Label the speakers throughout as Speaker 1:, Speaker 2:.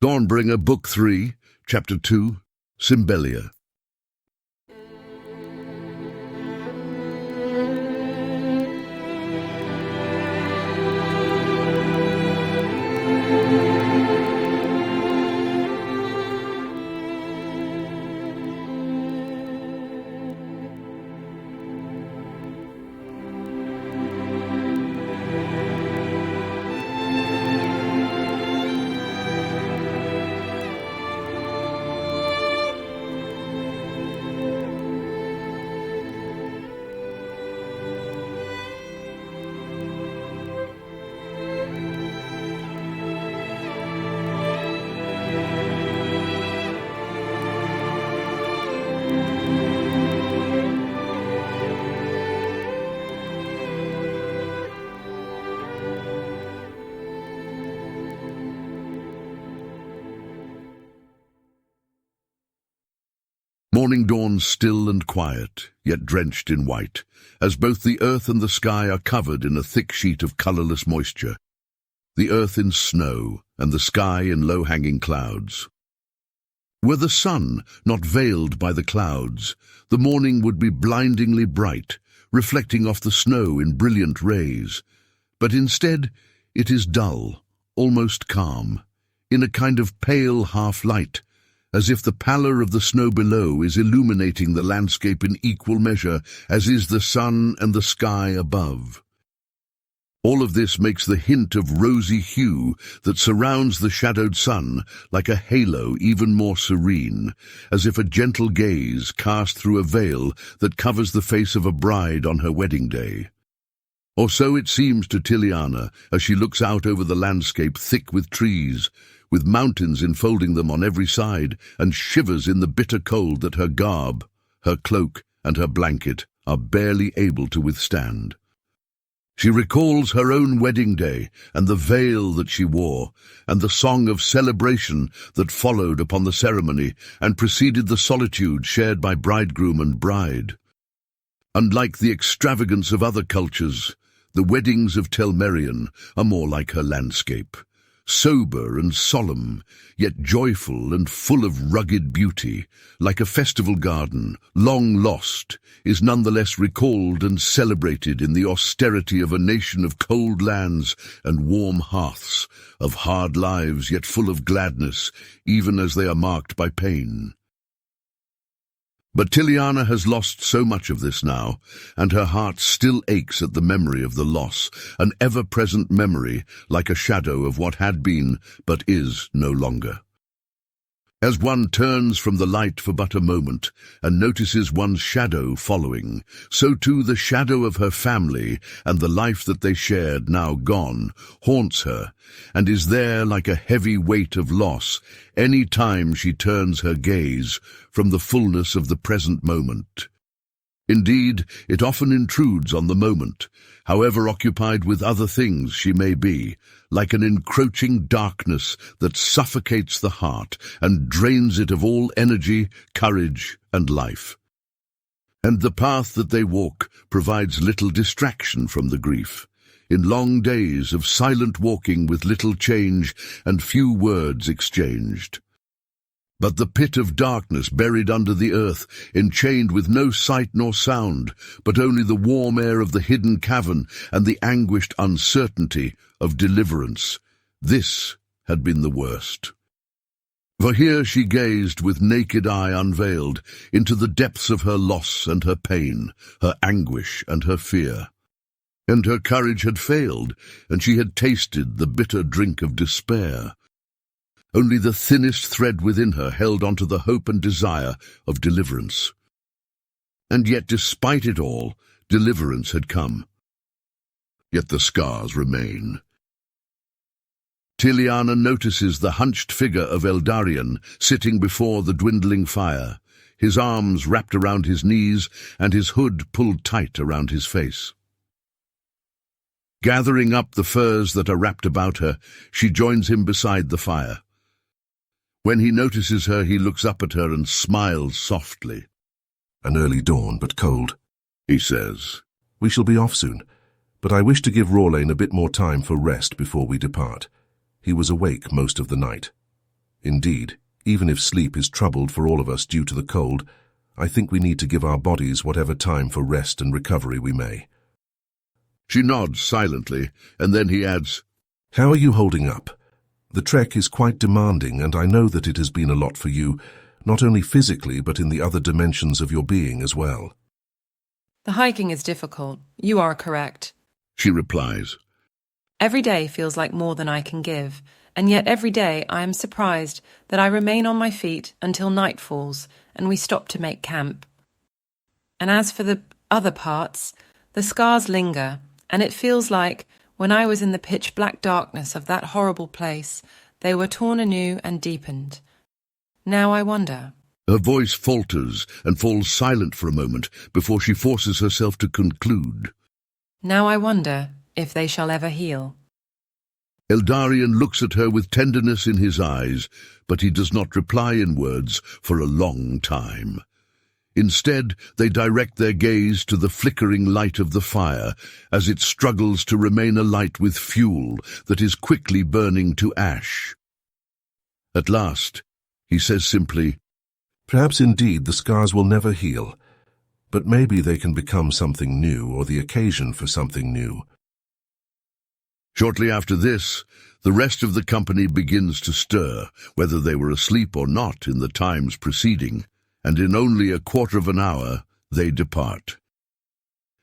Speaker 1: Dawnbringer, Book 3, Chapter 2, Symbelyia. Morning dawns still and quiet, yet drenched in white, as both the earth and the sky are covered in a thick sheet of colourless moisture, the earth in snow and the sky in low-hanging clouds. Were the sun not veiled by the clouds, the morning would be blindingly bright, reflecting off the snow in brilliant rays. But instead, it is dull, almost calm, in a kind of pale half-light, as if the pallor of the snow below is illuminating the landscape in equal measure as is the sun and the sky above. All of this makes the hint of rosy hue that surrounds the shadowed sun like a halo even more serene, as if a gentle gaze cast through a veil that covers the face of a bride on her wedding day. Or so it seems to Tiliana as she looks out over the landscape thick with trees, with mountains enfolding them on every side, and shivers in the bitter cold that her garb, her cloak, and her blanket are barely able to withstand. She recalls her own wedding day and the veil that she wore, and the song of celebration that followed upon the ceremony and preceded the solitude shared by bridegroom and bride. Unlike the extravagance of other cultures, the weddings of Telmerian are more like her landscape. Sober and solemn, yet joyful and full of rugged beauty, like a festival garden, long lost, is nonetheless recalled and celebrated in the austerity of a nation of cold lands and warm hearths, of hard lives yet full of gladness, even as they are marked by pain. But Tiliana has lost so much of this now, and her heart still aches at the memory of the loss, an ever-present memory like a shadow of what had been but is no longer. As one turns from the light for but a moment and notices one's shadow following, so too the shadow of her family and the life that they shared, now gone, haunts her, and is there like a heavy weight of loss any time she turns her gaze from the fullness of the present moment. Indeed, it often intrudes on the moment, however occupied with other things she may be, like an encroaching darkness that suffocates the heart and drains it of all energy, courage, and life. And the path that they walk provides little distraction from the grief, in long days of silent walking with little change and few words exchanged. But the pit of darkness buried under the earth, enchained with no sight nor sound, but only the warm air of the hidden cavern and the anguished uncertainty of deliverance, this had been the worst. For here she gazed with naked eye unveiled into the depths of her loss and her pain, her anguish and her fear. And her courage had failed, and she had tasted the bitter drink of despair. Only the thinnest thread within her held on to the hope and desire of deliverance. And yet, despite it all, deliverance had come. Yet the scars remain. Tiliana notices the hunched figure of Eldarion sitting before the dwindling fire, his arms wrapped around his knees and his hood pulled tight around his face. Gathering up the furs that are wrapped about her, she joins him beside the fire. When he notices her, he looks up at her and smiles softly.
Speaker 2: "An early dawn, but cold,"
Speaker 1: he says.
Speaker 2: "We shall be off soon, but I wish to give Rawlane a bit more time for rest before we depart. He was awake most of the night." Indeed, even if sleep is troubled for all of us due to the cold, I think we need to give our bodies whatever time for rest and recovery we may.
Speaker 1: She nods silently, and then he adds,
Speaker 2: How are you holding up? The trek is quite demanding, and I know that it has been a lot for you, not only physically but in the other dimensions of your being as well.
Speaker 3: The hiking is difficult. You are correct.
Speaker 1: she replies.
Speaker 3: Every day feels like more than I can give, and yet every day I am surprised that I remain on my feet until night falls and we stop to make camp. And as for the other parts, the scars linger, and it feels like, when I was in the pitch-black darkness of that horrible place, they were torn anew and deepened. Now I wonder.
Speaker 1: Her voice falters and falls silent for a moment before she forces herself to conclude.
Speaker 3: Now I wonder if they shall ever heal.
Speaker 1: Eldarion looks at her with tenderness in his eyes, but he does not reply in words for a long time. Instead, they direct their gaze to the flickering light of the fire as it struggles to remain alight with fuel that is quickly burning to ash. At last, he says simply,
Speaker 2: Perhaps indeed the scars will never heal, but maybe they can become something new or the occasion for something new.
Speaker 1: Shortly after this, the rest of the company begins to stir, whether they were asleep or not in the times preceding, and in only a quarter of an hour they depart.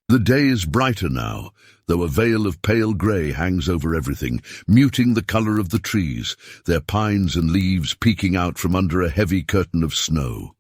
Speaker 1: The day is brighter now, though a veil of pale grey hangs over everything, muting the colour of the trees, their pines and leaves peeking out from under a heavy curtain of snow.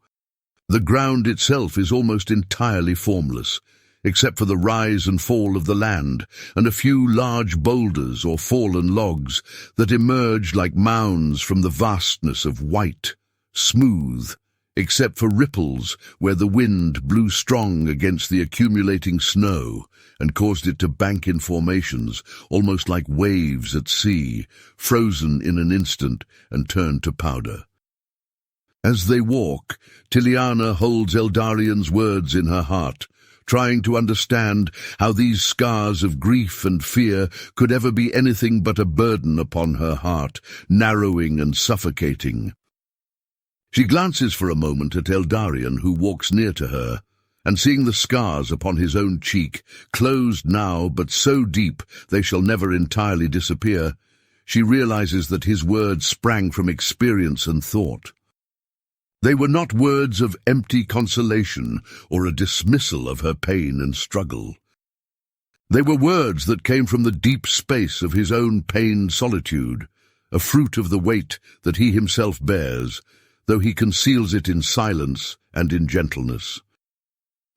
Speaker 1: The ground itself is almost entirely formless, except for the rise and fall of the land and a few large boulders or fallen logs that emerge like mounds from the vastness of white, smooth, except for ripples where the wind blew strong against the accumulating snow and caused it to bank in formations, almost like waves at sea, frozen in an instant and turned to powder. As they walk, Tiliana holds Eldarion's words in her heart, trying to understand how these scars of grief and fear could ever be anything but a burden upon her heart, narrowing and suffocating. She glances for a moment at Eldarion, who walks near to her, and seeing the scars upon his own cheek, closed now but so deep they shall never entirely disappear, she realizes that his words sprang from experience and thought. They were not words of empty consolation or a dismissal of her pain and struggle. They were words that came from the deep space of his own pained solitude, a fruit of the weight that he himself bears, though he conceals it in silence and in gentleness.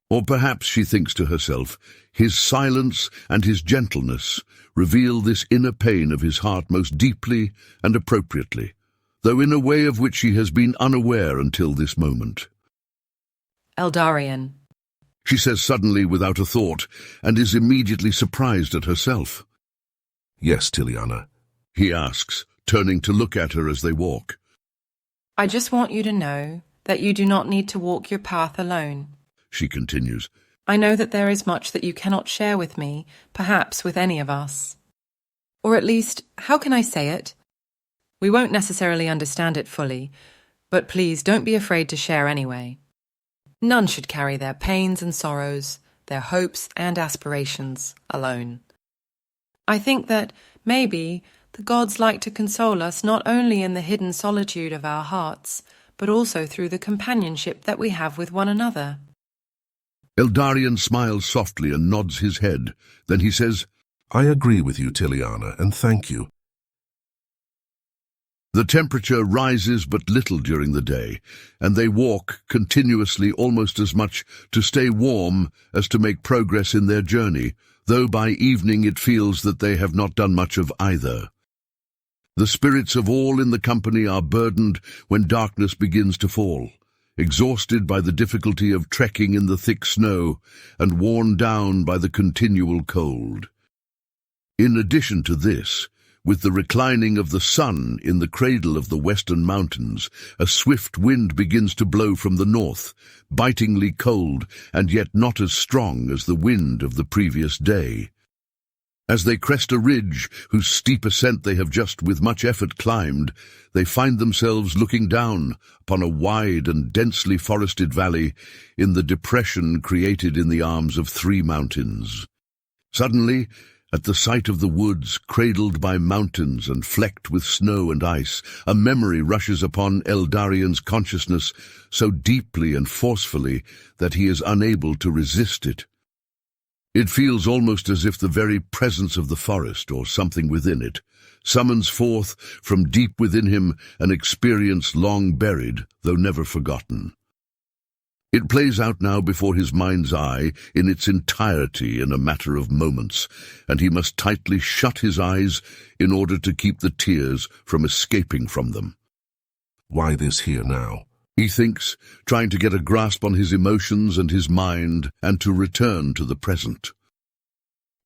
Speaker 1: Or perhaps, she thinks to herself, his silence and his gentleness reveal this inner pain of his heart most deeply and appropriately, though in a way of which she has been unaware until this moment.
Speaker 3: Eldarion,
Speaker 1: she says suddenly without a thought, and is immediately surprised at herself.
Speaker 2: Yes, Tiliana.
Speaker 1: He asks, turning to look at her as they walk.
Speaker 3: I just want you to know that you do not need to walk your path alone.
Speaker 1: She continues.
Speaker 3: I know that there is much that you cannot share with me, perhaps with any of us. Or at least, how can I say it? We won't necessarily understand it fully, but please don't be afraid to share anyway. None should carry their pains and sorrows, their hopes and aspirations alone. I think that, maybe, the gods like to console us not only in the hidden solitude of our hearts, but also through the companionship that we have with one another.
Speaker 1: Eldarion smiles softly and nods his head. Then he says,
Speaker 2: I agree with you, Tiliana, and thank you.
Speaker 1: The temperature rises but little during the day, and they walk continuously almost as much to stay warm as to make progress in their journey, though by evening it feels that they have not done much of either. The spirits of all in the company are burdened when darkness begins to fall, exhausted by the difficulty of trekking in the thick snow and worn down by the continual cold. In addition to this, with the reclining of the sun in the cradle of the western mountains, a swift wind begins to blow from the north, bitingly cold and yet not as strong as the wind of the previous day. As they crest a ridge whose steep ascent they have just with much effort climbed, they find themselves looking down upon a wide and densely forested valley in the depression created in the arms of 3 mountains. Suddenly, at the sight of the woods cradled by mountains and flecked with snow and ice, a memory rushes upon Eldarian's consciousness so deeply and forcefully that he is unable to resist it. It feels almost as if the very presence of the forest, or something within it, summons forth from deep within him an experience long buried, though never forgotten. It plays out now before his mind's eye in its entirety in a matter of moments, and he must tightly shut his eyes in order to keep the tears from escaping from them.
Speaker 2: Why this here now?
Speaker 1: He thinks, trying to get a grasp on his emotions and his mind, and to return to the present.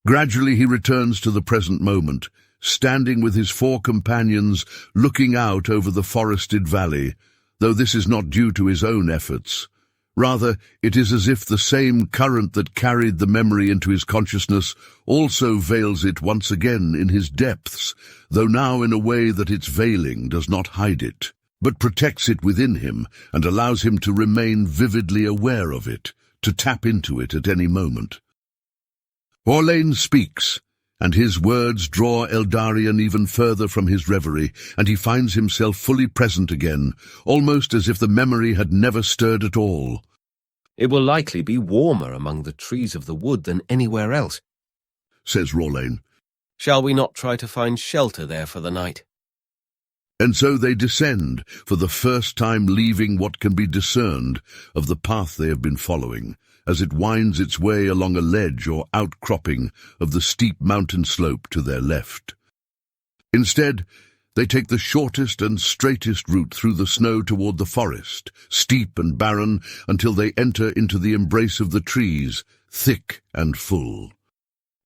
Speaker 1: Gradually he returns to the present moment, standing with his 4 companions, looking out over the forested valley, though this is not due to his own efforts. Rather, it is as if the same current that carried the memory into his consciousness also veils it once again in his depths, though now in a way that its veiling does not hide it, but protects it within him and allows him to remain vividly aware of it, to tap into it at any moment. Orlane speaks, and his words draw Eldarian even further from his reverie, and he finds himself fully present again, almost as if the memory had never stirred at all.
Speaker 4: "It will likely be warmer among the trees of the wood than anywhere else,"
Speaker 1: says Orlane.
Speaker 4: "Shall we not try to find shelter there for the night?"
Speaker 1: And so they descend, for the first time leaving what can be discerned of the path they have been following, as it winds its way along a ledge or outcropping of the steep mountain slope to their left. Instead, they take the shortest and straightest route through the snow toward the forest, steep and barren, until they enter into the embrace of the trees, thick and full.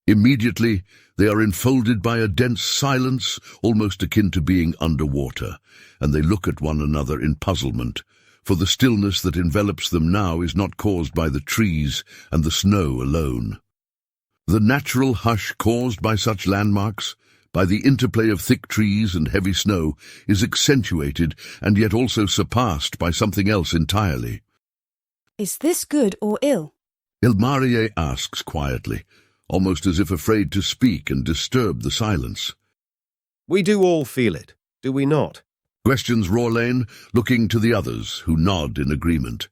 Speaker 1: Immediately, they are enfolded by a dense silence, almost akin to being underwater, and they look at one another in puzzlement, for the stillness that envelops them now is not caused by the trees and the snow alone. The natural hush caused by such landmarks, by the interplay of thick trees and heavy snow, is accentuated and yet also surpassed by something else entirely.
Speaker 5: "Is this good or ill?"
Speaker 1: Ilmarie asks quietly, almost as if afraid to speak and disturb the silence.
Speaker 4: "We do all feel it, do we not?"
Speaker 1: questions Orlane, looking to the others, who nod in agreement.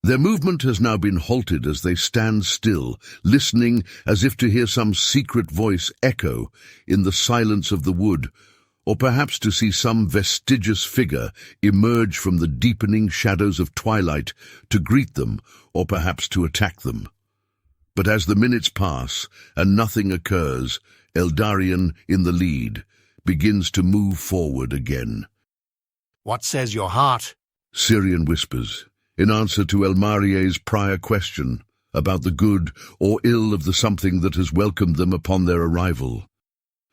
Speaker 1: Their movement has now been halted as they stand still, listening as if to hear some secret voice echo in the silence of the wood, or perhaps to see some vestigious figure emerge from the deepening shadows of twilight to greet them, or perhaps to attack them. But as the minutes pass and nothing occurs, Eldarian, in the lead, begins to move forward again.
Speaker 6: "What says your heart?"
Speaker 1: Syrian whispers, in answer to Elmarie's prior question about the good or ill of the something that has welcomed them upon their arrival.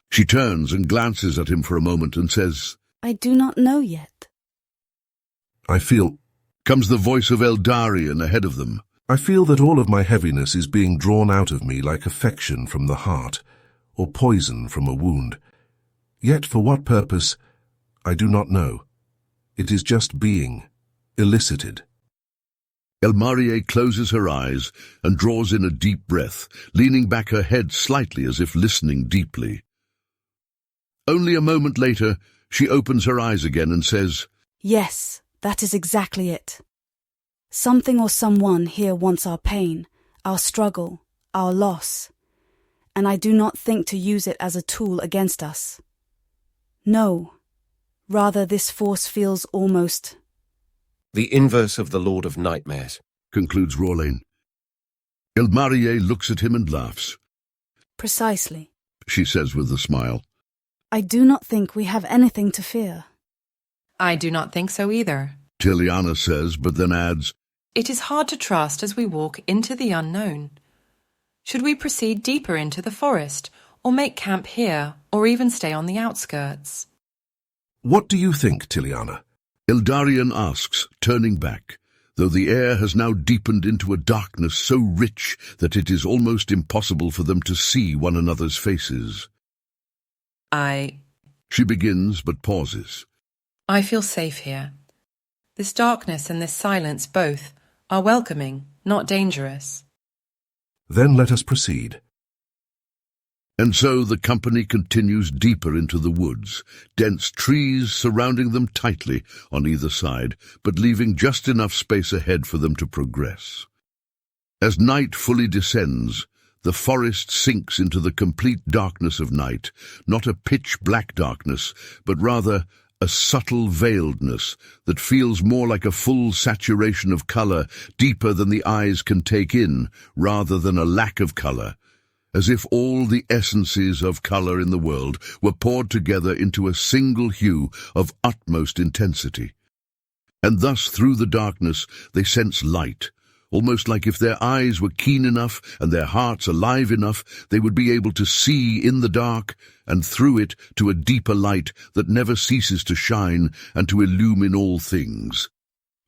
Speaker 1: She turns and glances at him for a moment and says,
Speaker 5: "I do not know yet."
Speaker 2: I feel
Speaker 1: comes the voice of Eldarian ahead of them.
Speaker 2: I feel that all of my heaviness is being drawn out of me like affection from the heart, or poison from a wound. Yet for what purpose, I do not know. It is just being elicited.
Speaker 1: Elmarie closes her eyes and draws in a deep breath, leaning back her head slightly as if listening deeply. Only a moment later, she opens her eyes again and says,
Speaker 5: "Yes, that is exactly it. Something or someone here wants our pain, our struggle, our loss, and I do not think to use it as a tool against us. No, rather this force feels almost—"
Speaker 4: "The inverse of the Lord of Nightmares,"
Speaker 1: concludes Orlane. Elmarie looks at him and laughs.
Speaker 5: "Precisely,"
Speaker 1: she says with a smile.
Speaker 5: "I do not think we have anything to fear."
Speaker 3: I do not think so either.
Speaker 1: Tiliana says, but then adds,
Speaker 3: It is hard to trust as we walk into the unknown. Should we proceed deeper into the forest, or make camp here, or even stay on the outskirts?
Speaker 2: What do you think, Tiliana?
Speaker 1: Eldarian asks, turning back, though the air has now deepened into a darkness so rich that it is almost impossible for them to see one another's faces. She begins but pauses.
Speaker 3: I feel safe here. This darkness and this silence both are welcoming, not dangerous.
Speaker 2: Then let us proceed.
Speaker 1: And so the company continues deeper into the woods, dense trees surrounding them tightly on either side, but leaving just enough space ahead for them to progress. As night fully descends, the forest sinks into the complete darkness of night, not a pitch-black darkness, but rather a subtle veiledness that feels more like a full saturation of color, deeper than the eyes can take in, rather than a lack of color, as if all the essences of color in the world were poured together into a single hue of utmost intensity. And thus, through the darkness, they sense light, almost like if their eyes were keen enough and their hearts alive enough, they would be able to see in the dark and through it to a deeper light that never ceases to shine and to illumine all things,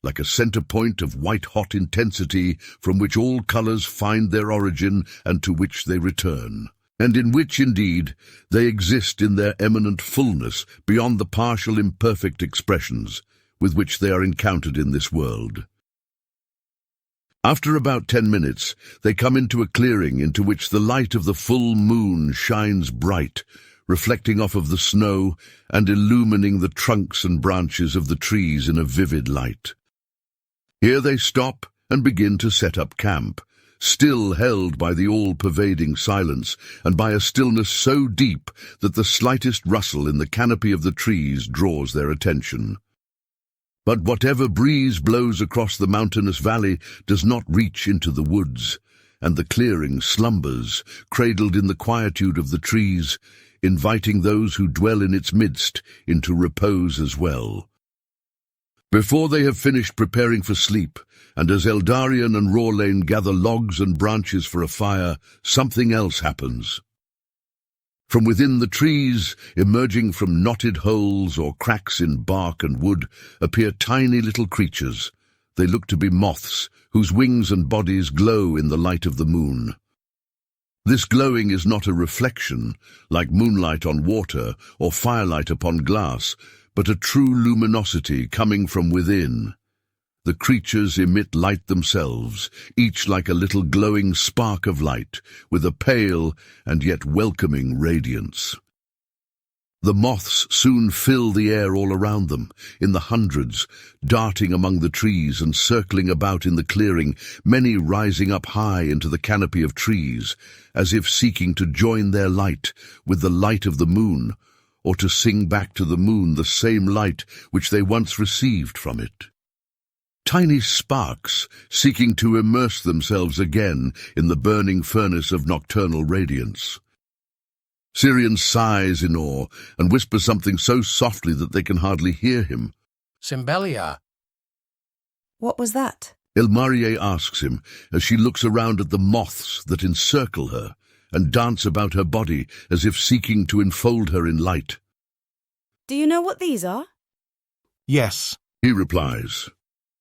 Speaker 1: like a center point of white-hot intensity from which all colors find their origin and to which they return, and in which, indeed, they exist in their eminent fullness beyond the partial imperfect expressions with which they are encountered in this world. After about 10 minutes, they come into a clearing into which the light of the full moon shines bright, reflecting off of the snow and illumining the trunks and branches of the trees in a vivid light. Here they stop and begin to set up camp, still held by the all-pervading silence and by a stillness so deep that the slightest rustle in the canopy of the trees draws their attention. But whatever breeze blows across the mountainous valley does not reach into the woods, and the clearing slumbers, cradled in the quietude of the trees, inviting those who dwell in its midst into repose as well. Before they have finished preparing for sleep, and as Eldarion and Rawlane gather logs and branches for a fire, something else happens. From within the trees, emerging from knotted holes or cracks in bark and wood, appear tiny little creatures. They look to be moths, whose wings and bodies glow in the light of the moon. This glowing is not a reflection, like moonlight on water or firelight upon glass, but a true luminosity coming from within. The creatures emit light themselves, each like a little glowing spark of light, with a pale and yet welcoming radiance. The moths soon fill the air all around them, in the hundreds, darting among the trees and circling about in the clearing, many rising up high into the canopy of trees, as if seeking to join their light with the light of the moon, or to sing back to the moon the same light which they once received from it. Tiny sparks seeking to immerse themselves again in the burning furnace of nocturnal radiance. Syrian sighs in awe and whispers something so softly that they can hardly hear him.
Speaker 6: Symbelyia.
Speaker 5: What was that?
Speaker 1: Ilmarie asks him as she looks around at the moths that encircle her and dance about her body as if seeking to enfold her in light.
Speaker 5: Do you know what these are?
Speaker 6: Yes.
Speaker 1: He replies.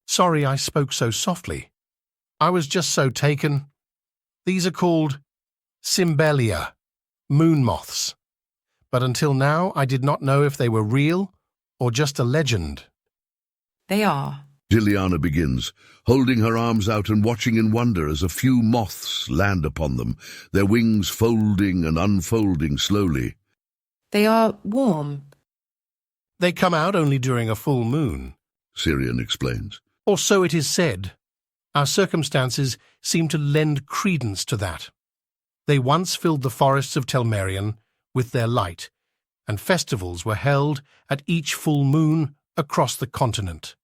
Speaker 6: Sorry I spoke so softly. I was just so taken. These are called Symbelyia, moon moths. But until now I did not know if they were real or just a legend.
Speaker 3: They are.
Speaker 1: Gilliana begins, holding her arms out and watching in wonder as a few moths land upon them, their wings folding and unfolding slowly.
Speaker 3: They are warm.
Speaker 6: They come out only during a full moon.
Speaker 1: Syrian explains.
Speaker 6: Or so it is said. Our circumstances seem to lend credence to that. They once filled the forests of Telmerion with their light, and festivals were held at each full moon across the continent.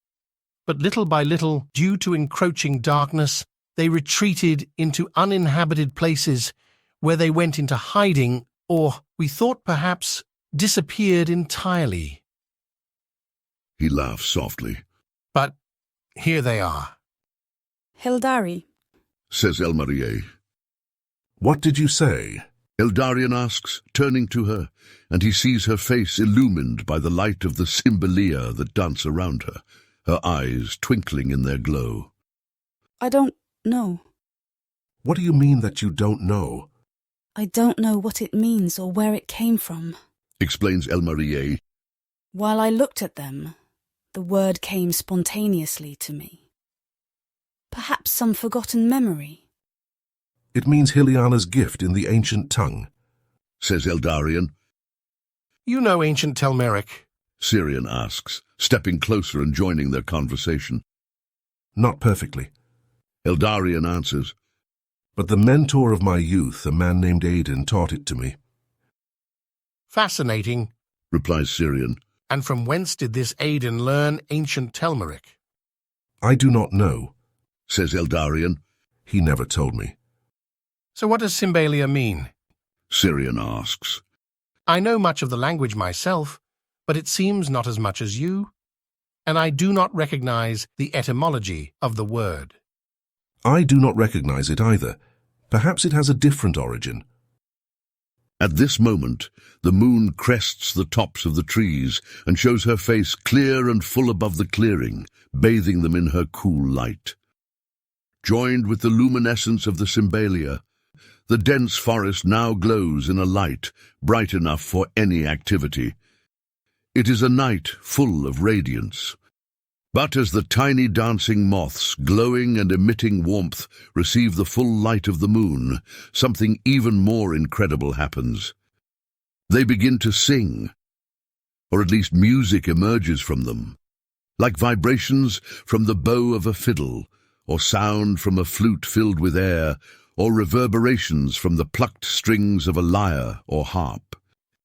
Speaker 6: But little by little, due to encroaching darkness, they retreated into uninhabited places where they went into hiding or, we thought perhaps, disappeared entirely.
Speaker 1: He laughs softly.
Speaker 6: But here they are.
Speaker 5: Hildari,
Speaker 1: Says Ilmarie.
Speaker 2: What did you say?
Speaker 1: Eldarion asks, turning to her, and he sees her face illumined by the light of the Symbelyia that dance around her. her eyes twinkling in their glow.
Speaker 5: I don't know.
Speaker 2: What do you mean that you don't know?
Speaker 5: I don't know what it means or where it came from.
Speaker 1: Explains Elmarie.
Speaker 5: While I looked at them, the word came spontaneously to me. Perhaps some forgotten memory.
Speaker 2: It means Hiliana's gift in the ancient tongue,
Speaker 1: Says Eldarion.
Speaker 6: You know ancient Telmeric.
Speaker 1: Syrian asks, stepping closer and joining their conversation.
Speaker 2: Not perfectly.
Speaker 1: Eldarion answers.
Speaker 2: But the mentor of my youth, a man named Aiden, taught it to me.
Speaker 6: Fascinating.
Speaker 1: Replies Syrian.
Speaker 6: And from whence did this Aiden learn ancient Telmeric?
Speaker 2: I do not know.
Speaker 1: Says Eldarion.
Speaker 2: He never told me.
Speaker 6: So what does Symbelyia mean?
Speaker 1: Syrian asks.
Speaker 6: I know much of the language myself, but it seems not as much as you, and I do not recognize the etymology of the word.
Speaker 2: I do not recognize it either. Perhaps it has a different origin.
Speaker 1: At this moment, the moon crests the tops of the trees and shows her face clear and full above the clearing, bathing them in her cool light. Joined with the luminescence of the Symbelyia, the dense forest now glows in a light bright enough for any activity. It is a night full of radiance. But as the tiny dancing moths, glowing and emitting warmth, receive the full light of the moon, something even more incredible happens. They begin to sing, or at least music emerges from them, like vibrations from the bow of a fiddle, or sound from a flute filled with air, or reverberations from the plucked strings of a lyre or harp.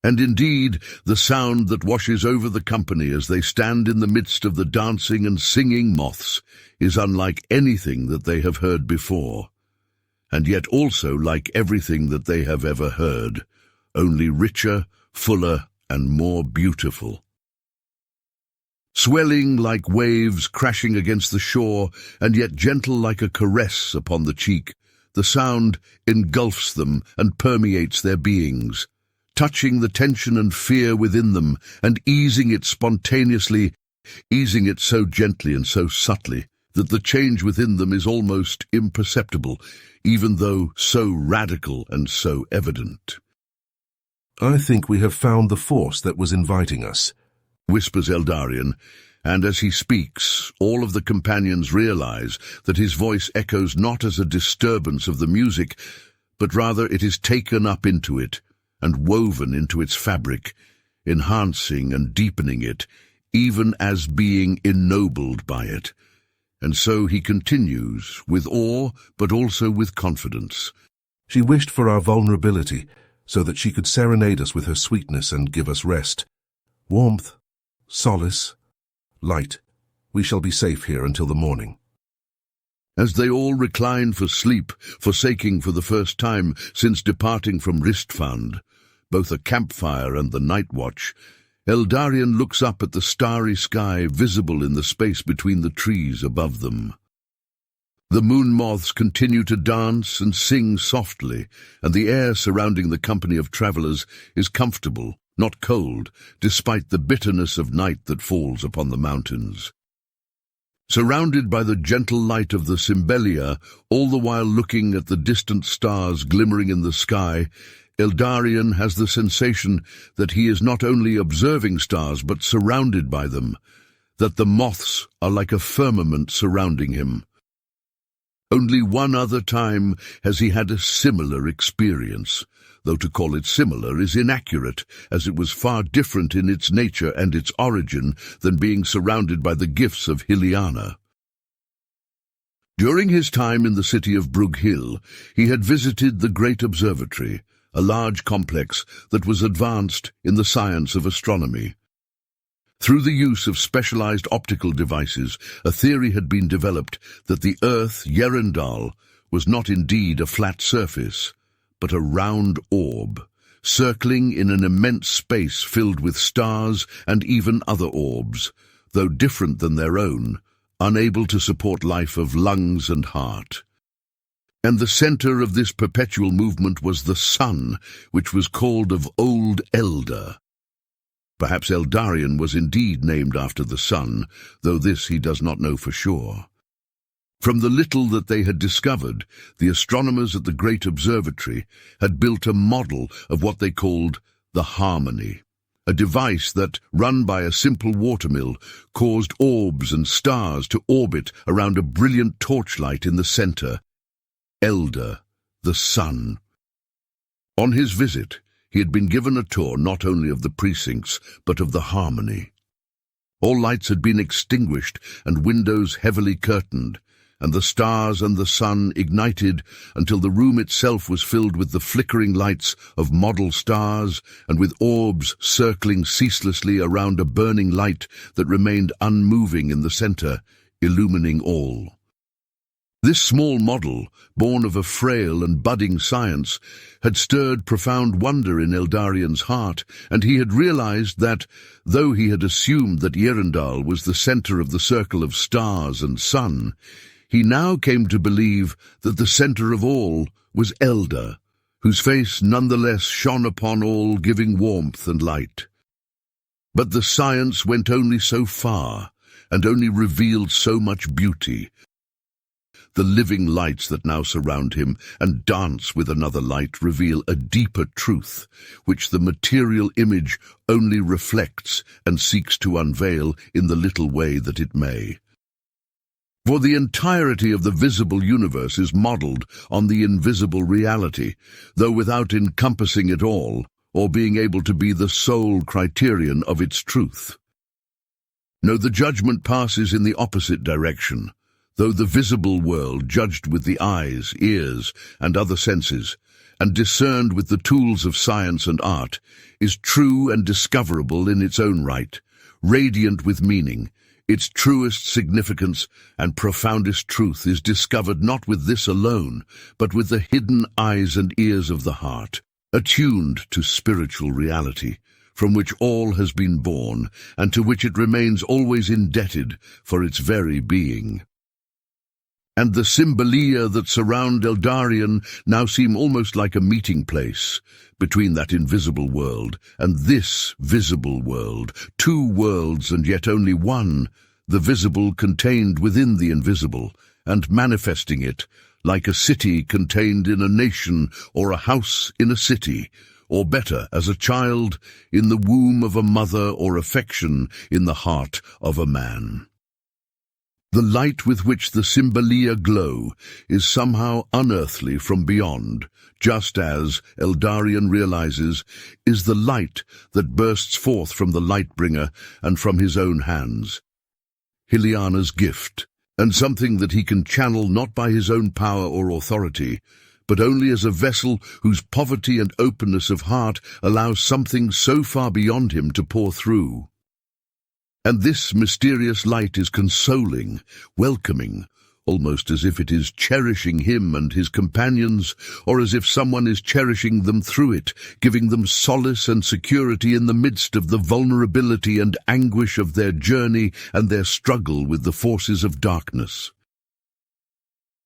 Speaker 1: And indeed, the sound that washes over the company as they stand in the midst of the dancing and singing moths is unlike anything that they have heard before, and yet also like everything that they have ever heard, only richer, fuller, and more beautiful. Swelling like waves crashing against the shore, and yet gentle like a caress upon the cheek, the sound engulfs them and permeates their beings, touching the tension and fear within them and easing it spontaneously, easing it so gently and so subtly that the change within them is almost imperceptible, even though so radical and so evident.
Speaker 2: I think we have found the force that was inviting us,
Speaker 1: Whispers Eldarion, and as he speaks, all of the companions realize that his voice echoes not as a disturbance of the music, but rather it is taken up into it and woven into its fabric, enhancing and deepening it, even as being ennobled by it. And so he continues, with awe, but also with confidence.
Speaker 2: She wished for our vulnerability, so that she could serenade us with her sweetness and give us rest. Warmth, solace, light. We shall be safe here until the morning.
Speaker 1: As they all recline for sleep, forsaking for the first time since departing from Ristfand, both a campfire and the night watch, Eldarion looks up at the starry sky visible in the space between the trees above them. The moon moths continue to dance and sing softly, and the air surrounding the company of travelers is comfortable, not cold, despite the bitterness of night that falls upon the mountains. Surrounded by the gentle light of the Symbelyia, all the while looking at the distant stars glimmering in the sky, Eldarion has the sensation that he is not only observing stars but surrounded by them, that the moths are like a firmament surrounding him. Only one other time has he had a similar experience, though to call it similar is inaccurate, as it was far different in its nature and its origin than being surrounded by the gifts of Hiliana. During his time in the city of Brug Hill, he had visited the Great Observatory, a large complex that was advanced in the science of astronomy. Through the use of specialized optical devices, a theory had been developed that the Earth, Yerendal, was not indeed a flat surface, but a round orb, circling in an immense space filled with stars and even other orbs, though different than their own, unable to support life of lungs and heart. And the center of this perpetual movement was the sun, which was called of Old Elder. Perhaps Eldarion was indeed named after the sun, though this he does not know for sure. From the little that they had discovered, the astronomers at the great observatory had built a model of what they called the harmony, a device that, run by a simple watermill, caused orbs and stars to orbit around a brilliant torchlight in the center, Elder, the sun. On his visit, he had been given a tour not only of the precincts, but of the harmony. All lights had been extinguished and windows heavily curtained, and the stars and the sun ignited until the room itself was filled with the flickering lights of model stars and with orbs circling ceaselessly around a burning light that remained unmoving in the center, illumining all. This small model, born of a frail and budding science, had stirred profound wonder in Eldarion's heart, and he had realized that, though he had assumed that Yerendal was the center of the circle of stars and sun, he now came to believe that the center of all was Elder, whose face nonetheless shone upon all, giving warmth and light. But the science went only so far, and only revealed so much beauty. The living lights that now surround him and dance with another light reveal a deeper truth, which the material image only reflects and seeks to unveil in the little way that it may. For the entirety of the visible universe is modeled on the invisible reality, though without encompassing it all, or being able to be the sole criterion of its truth. No, the judgment passes in the opposite direction. Though the visible world, judged with the eyes, ears, and other senses, and discerned with the tools of science and art, is true and discoverable in its own right, radiant with meaning, its truest significance and profoundest truth is discovered not with this alone, but with the hidden eyes and ears of the heart, attuned to spiritual reality, from which all has been born, and to which it remains always indebted for its very being. And the Symbelyia that surround Eldarion now seem almost like a meeting place between that invisible world and this visible world, two worlds and yet only one, the visible contained within the invisible, and manifesting it, like a city contained in a nation or a house in a city, or better, as a child in the womb of a mother or affection in the heart of a man. The light with which the Symbelyia glow is somehow unearthly from beyond, just as, Eldarion realizes, is the light that bursts forth from the Lightbringer and from his own hands. Hyliana's gift, and something that he can channel not by his own power or authority, but only as a vessel whose poverty and openness of heart allows something so far beyond him to pour through. And this mysterious light is consoling, welcoming, almost as if it is cherishing him and his companions, or as if someone is cherishing them through it, giving them solace and security in the midst of the vulnerability and anguish of their journey and their struggle with the forces of darkness.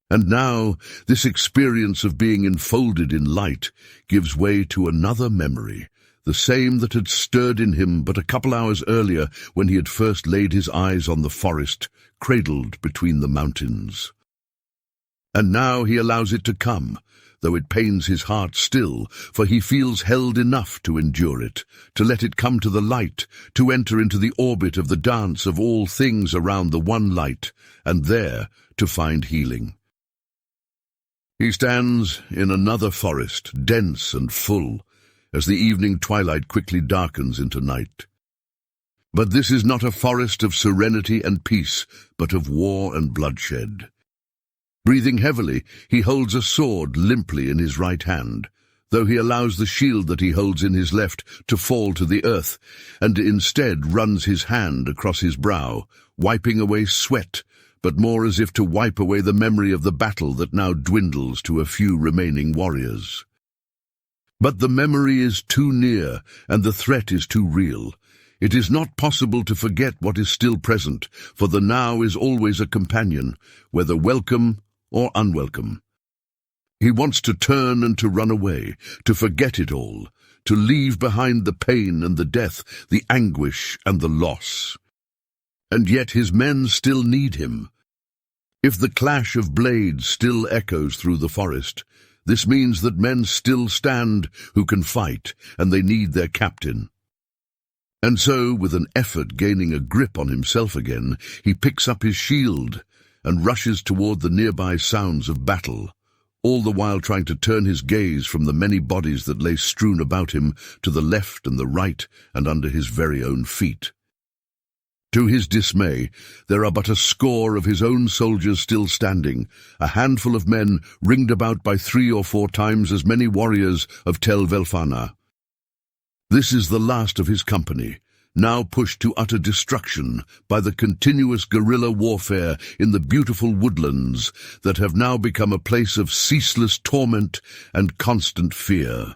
Speaker 1: And now, this experience of being enfolded in light gives way to another memory, the same that had stirred in him but a couple hours earlier when he had first laid his eyes on the forest, cradled between the mountains. And now he allows it to come, though it pains his heart still, for he feels held enough to endure it, to let it come to the light, to enter into the orbit of the dance of all things around the one light, and there to find healing. He stands in another forest, dense and full, as the evening twilight quickly darkens into night. But this is not a forest of serenity and peace, but of war and bloodshed. Breathing heavily, he holds a sword limply in his right hand, though he allows the shield that he holds in his left to fall to the earth, and instead runs his hand across his brow, wiping away sweat, but more as if to wipe away the memory of the battle that now dwindles to a few remaining warriors. But the memory is too near, and the threat is too real. It is not possible to forget what is still present, for the now is always a companion, whether welcome or unwelcome. He wants to turn and to run away, to forget it all, to leave behind the pain and the death, the anguish and the loss. And yet his men still need him. If the clash of blades still echoes through the forest, this means that men still stand who can fight, and they need their captain. And so, with an effort gaining a grip on himself again, he picks up his shield and rushes toward the nearby sounds of battle, all the while trying to turn his gaze from the many bodies that lay strewn about him to the left and the right and under his very own feet. To his dismay, there are but a score of his own soldiers still standing, a handful of men ringed about by 3 or 4 times as many warriors of Tel Velfana. This is the last of his company, now pushed to utter destruction by the continuous guerrilla warfare in the beautiful woodlands that have now become a place of ceaseless torment and constant fear.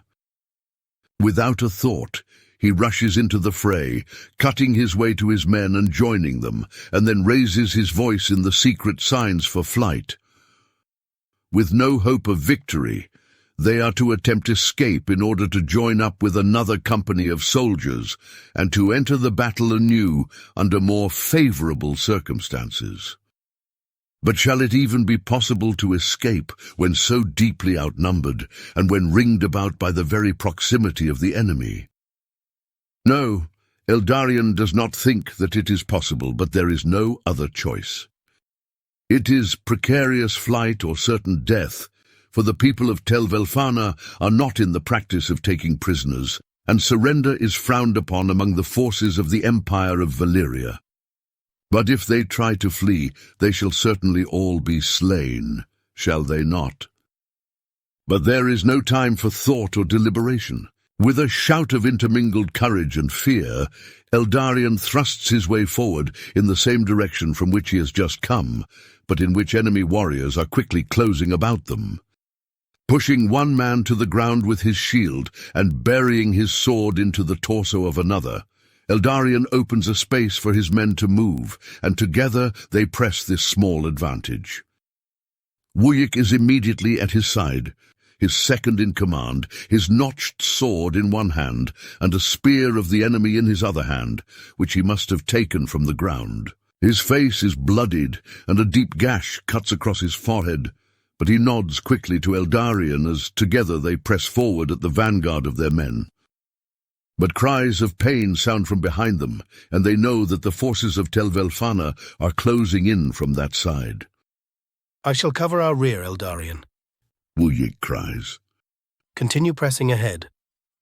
Speaker 1: Without a thought, he rushes into the fray, cutting his way to his men and joining them, and then raises his voice in the secret signs for flight. With no hope of victory, they are to attempt escape in order to join up with another company of soldiers and to enter the battle anew under more favorable circumstances. But shall it even be possible to escape when so deeply outnumbered and when ringed about by the very proximity of the enemy? No, Eldarion does not think that it is possible, but there is no other choice. It is precarious flight or certain death, for the people of Tel Velfana are not in the practice of taking prisoners, and surrender is frowned upon among the forces of the Empire of Valyria. But if they try to flee, they shall certainly all be slain, shall they not? But there is no time for thought or deliberation. With a shout of intermingled courage and fear, Eldarion thrusts his way forward in the same direction from which he has just come, but in which enemy warriors are quickly closing about them. Pushing one man to the ground with his shield and burying his sword into the torso of another, Eldarion opens a space for his men to move, and together they press this small advantage. Wujek is immediately at his side, his second in command, his notched sword in one hand, and a spear of the enemy in his other hand, which he must have taken from the ground. His face is bloodied, and a deep gash cuts across his forehead, but he nods quickly to Eldarion as together they press forward at the vanguard of their men. But cries of pain sound from behind them, and they know that the forces of Tel Velfana are closing in from that side.
Speaker 6: I shall cover our rear, Eldarion.
Speaker 1: Wujek cries.
Speaker 6: Continue pressing ahead.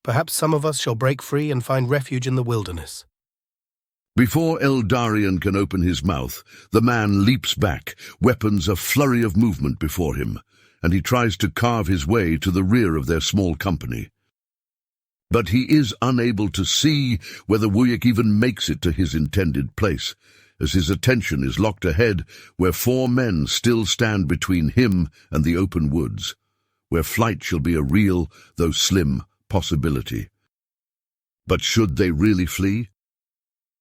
Speaker 6: Perhaps some of us shall break free and find refuge in the wilderness.
Speaker 1: Before Eldarion can open his mouth, the man leaps back, weapons a flurry of movement before him, and he tries to carve his way to the rear of their small company. But he is unable to see whether Wujek even makes it to his intended place, as his attention is locked ahead where 4 men still stand between him and the open woods, where flight shall be a real, though slim, possibility. But should they really flee?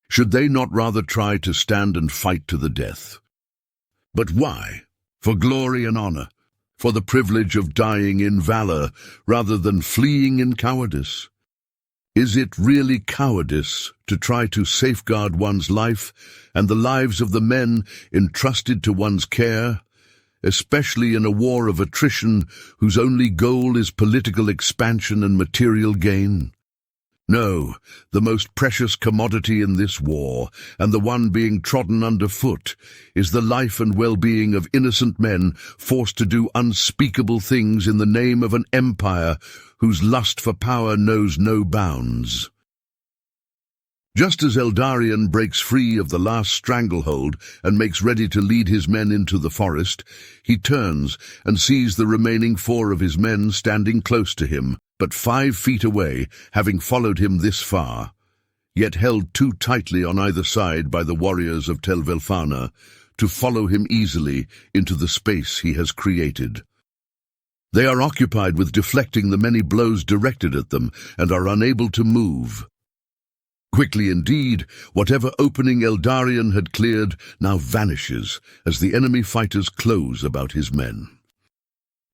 Speaker 1: Should they not rather try to stand and fight to the death? But why? For glory and honor, for the privilege of dying in valor rather than fleeing in cowardice? Is it really cowardice to try to safeguard one's life and the lives of the men entrusted to one's care, especially in a war of attrition whose only goal is political expansion and material gain? No, the most precious commodity in this war, and the one being trodden underfoot, is the life and well-being of innocent men forced to do unspeakable things in the name of an empire whose lust for power knows no bounds. Just as Eldarion breaks free of the last stranglehold and makes ready to lead his men into the forest, he turns and sees the remaining 4 of his men standing close to him, but 5 feet away, having followed him this far, yet held too tightly on either side by the warriors of Tel Velfana to follow him easily into the space he has created. They are occupied with deflecting the many blows directed at them and are unable to move. Quickly indeed, whatever opening Eldarion had cleared now vanishes as the enemy fighters close about his men.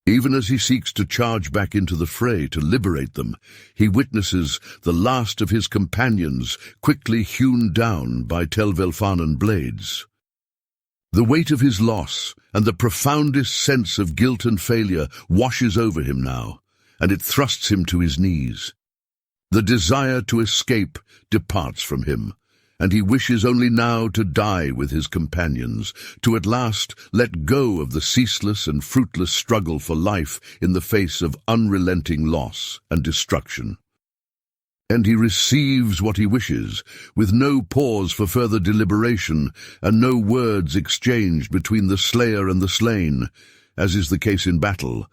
Speaker 1: Even as he seeks to charge back into the fray to liberate them, he witnesses the last of his companions quickly hewn down by Telvelfanan blades. The weight of his loss and the profoundest sense of guilt and failure washes over him now, and it thrusts him to his knees. The desire to escape departs from him, and he wishes only now to die with his companions, to at last let go of the ceaseless and fruitless struggle for life in the face of unrelenting loss and destruction. And he receives what he wishes, with no pause for further deliberation, and no words exchanged between the slayer and the slain, as is the case in battle,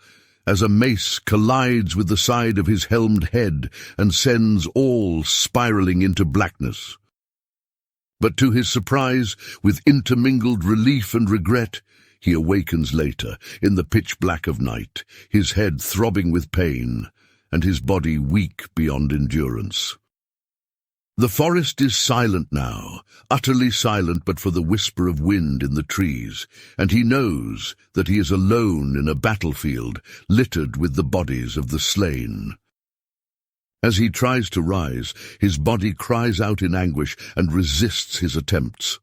Speaker 1: as a mace collides with the side of his helmed head and sends all spiraling into blackness. But to his surprise, with intermingled relief and regret, he awakens later, in the pitch black of night, his head throbbing with pain, and his body weak beyond endurance. The forest is silent now, utterly silent but for the whisper of wind in the trees, and he knows that he is alone in a battlefield littered with the bodies of the slain. As he tries to rise, his body cries out in anguish and resists his attempts.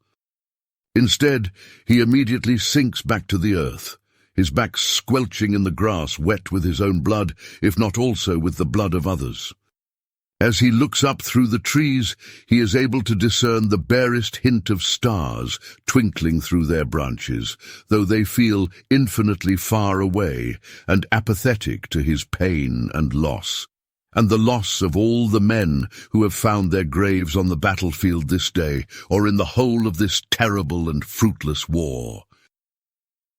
Speaker 1: Instead, he immediately sinks back to the earth, his back squelching in the grass, wet with his own blood, if not also with the blood of others. As he looks up through the trees, he is able to discern the barest hint of stars twinkling through their branches, though they feel infinitely far away and apathetic to his pain and loss, and the loss of all the men who have found their graves on the battlefield this day, or in the whole of this terrible and fruitless war.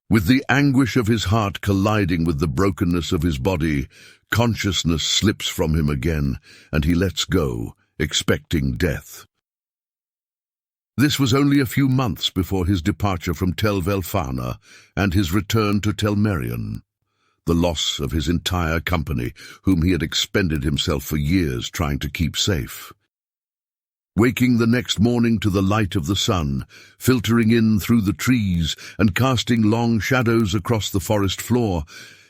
Speaker 1: With the anguish of his heart colliding with the brokenness of his body, consciousness slips from him again, and he lets go, expecting death. This was only a few months before his departure from Tel Velfana and his return to Tel Merion, the loss of his entire company, whom he had expended himself for years trying to keep safe. Waking the next morning to the light of the sun, filtering in through the trees and casting long shadows across the forest floor,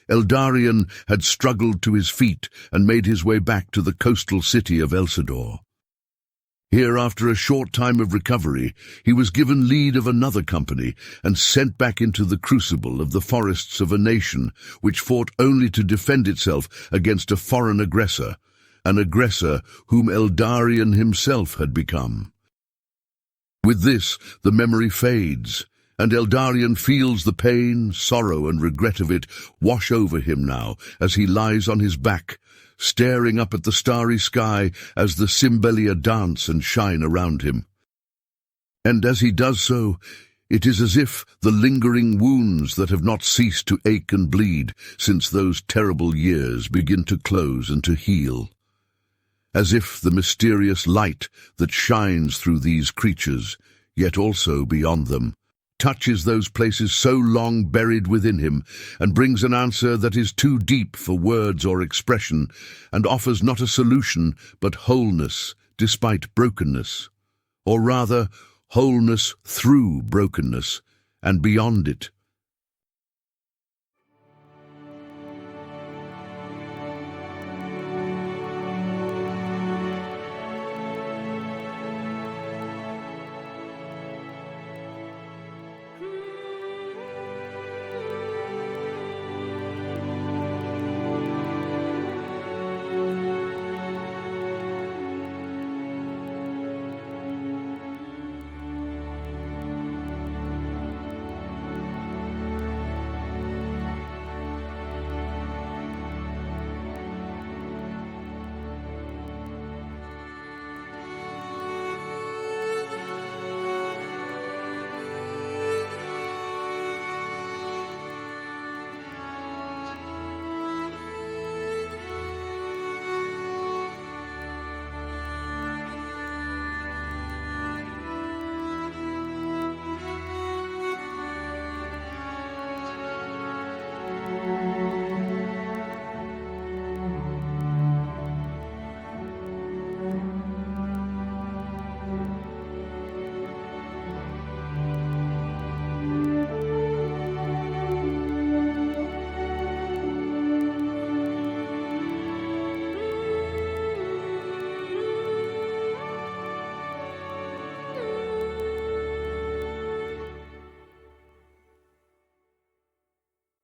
Speaker 1: Eldarion had struggled to his feet and made his way back to the coastal city of Elsador. Here, after a short time of recovery, he was given lead of another company and sent back into the crucible of the forests of a nation which fought only to defend itself against a foreign aggressor, an aggressor whom Eldarion himself had become. With this, the memory fades, and Eldarion feels the pain, sorrow, and regret of it wash over him now as he lies on his back, staring up at the starry sky as the Symbelyia dance and shine around him. And as he does so, it is as if the lingering wounds that have not ceased to ache and bleed since those terrible years begin to close and to heal. As if the mysterious light that shines through these creatures, yet also beyond them, touches those places so long buried within him, and brings an answer that is too deep for words or expression, and offers not a solution but wholeness despite brokenness, or rather wholeness through brokenness, and beyond it